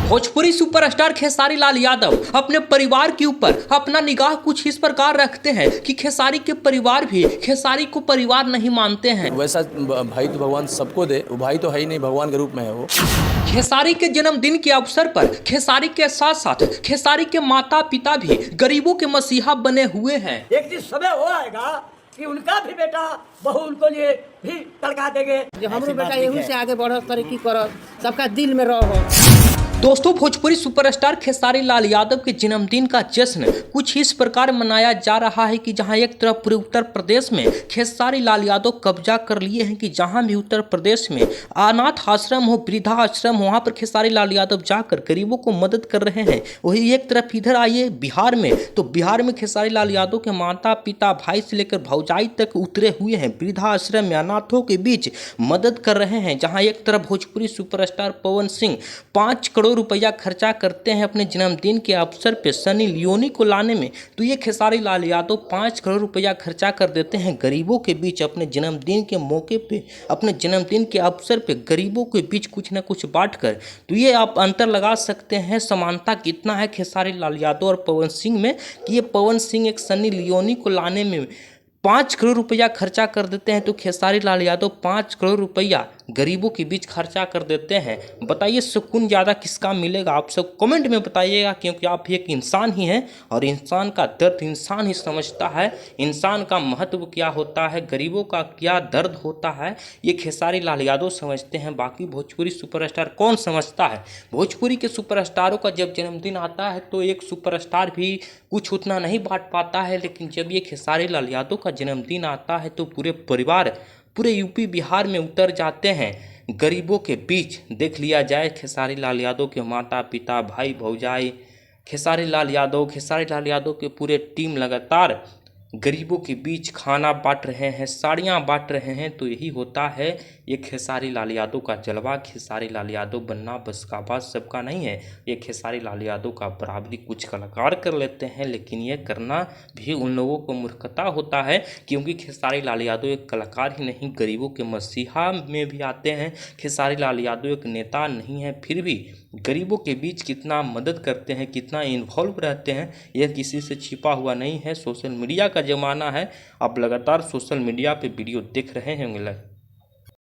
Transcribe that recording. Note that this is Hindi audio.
भोजपुरी सुपरस्टार खेसारी लाल यादव अपने परिवार के ऊपर अपना निगाह कुछ इस प्रकार रखते हैं कि खेसारी के परिवार भी खेसारी को परिवार नहीं मानते हैं। वैसा भाई तो भगवान सबको दे, वो भाई तो है ही नहीं, भगवान के रूप में है वो। खेसारी के जन्मदिन के अवसर पर खेसारी के साथ साथ खेसारी के माता पिता भी गरीबों के मसीहा बने हुए हैं। एक दिन समय हो आएगा कि उनका भी बेटा बहू उनको लिए भी तड़का देंगे। हमरो बेटा यही से आगे बढ़, तरक्की कर, सबका दिल में रहो। दोस्तों, भोजपुरी सुपरस्टार खेसारी लाल यादव के जन्मदिन का जश्न कुछ इस प्रकार मनाया जा रहा है कि जहां एक तरफ पूरे उत्तर प्रदेश में खेसारी लाल यादव कब्जा कर लिए हैं कि जहां भी उत्तर प्रदेश में अनाथ आश्रम हो, वृद्धा आश्रम हो, वहां पर खेसारी लाल यादव जाकर गरीबों को मदद कर रहे हैं। वही एक तरफ इधर आइए बिहार में, तो बिहार में खेसारी लाल यादव के माता पिता भाई से लेकर भौजाई तक उतरे हुए हैं, वृद्धा आश्रम में अनाथों के बीच मदद कर रहे हैं। जहाँ एक तरफ भोजपुरी सुपरस्टार पवन सिंह 5 करोड़ रुपया खर्चा करते हैं अपने जन्मदिन के अवसर पे सनी लियोनी को लाने में, तो ये खेसारी लाल यादव 5 करोड़ रुपया खर्चा कर देते हैं गरीबों के बीच अपने जन्मदिन के मौके पे, अपने जन्मदिन के अवसर पे गरीबों के बीच कुछ न कुछ बांट कर। तो ये आप अंतर लगा सकते हैं समानता कितना है खेसारी लाल यादव और पवन सिंह में, कि ये पवन सिंह एक सनी लियोनी को लाने में 5 करोड़ रुपया खर्चा कर देते हैं, तो खेसारी लाल यादव 5 करोड़ रुपया गरीबों के बीच खर्चा कर देते हैं। बताइए सुकून ज़्यादा किसका मिलेगा? आप सब कमेंट में बताइएगा, क्योंकि आप एक इंसान ही हैं और इंसान का दर्द इंसान ही समझता है। इंसान का महत्व क्या होता है, गरीबों का क्या दर्द होता है, ये खेसारी लाल यादव समझते हैं। बाकी भोजपुरी सुपरस्टार कौन समझता है? भोजपुरी के सुपरस्टारों का जब जन्मदिन आता है तो एक सुपरस्टार भी कुछ उतना नहीं बांट पाता है, लेकिन जब ये खेसारी लाल यादव का जन्मदिन आता है तो पूरे परिवार पूरे यूपी बिहार में उतर जाते हैं गरीबों के बीच। देख लिया जाए खेसारी लाल यादव के माता पिता भाई भौजाई, खेसारी लाल यादव के पूरे टीम लगातार गरीबों के बीच खाना बांट रहे हैं, साड़ियाँ बांट रहे हैं। तो यही होता है ये खेसारी लाल यादव का जलवा। खेसारी लाल यादव बनना बस का बात सबका नहीं है। ये खेसारी लाल यादव का बराबरी कुछ कलाकार कर लेते हैं, लेकिन ये करना भी उन लोगों को मूर्खता होता है, क्योंकि खेसारी लाल यादव एक कलाकार ही नहीं, गरीबों के मसीहा में भी आते हैं। खेसारी लाल यादव एक नेता नहीं है, फिर भी गरीबों के बीच कितना मदद करते हैं, कितना इन्वॉल्व रहते हैं, यह किसी से छिपा हुआ नहीं है। सोशल मीडिया का ज़माना है, आप लगातार सोशल मीडिया पे वीडियो देख रहे होंगे।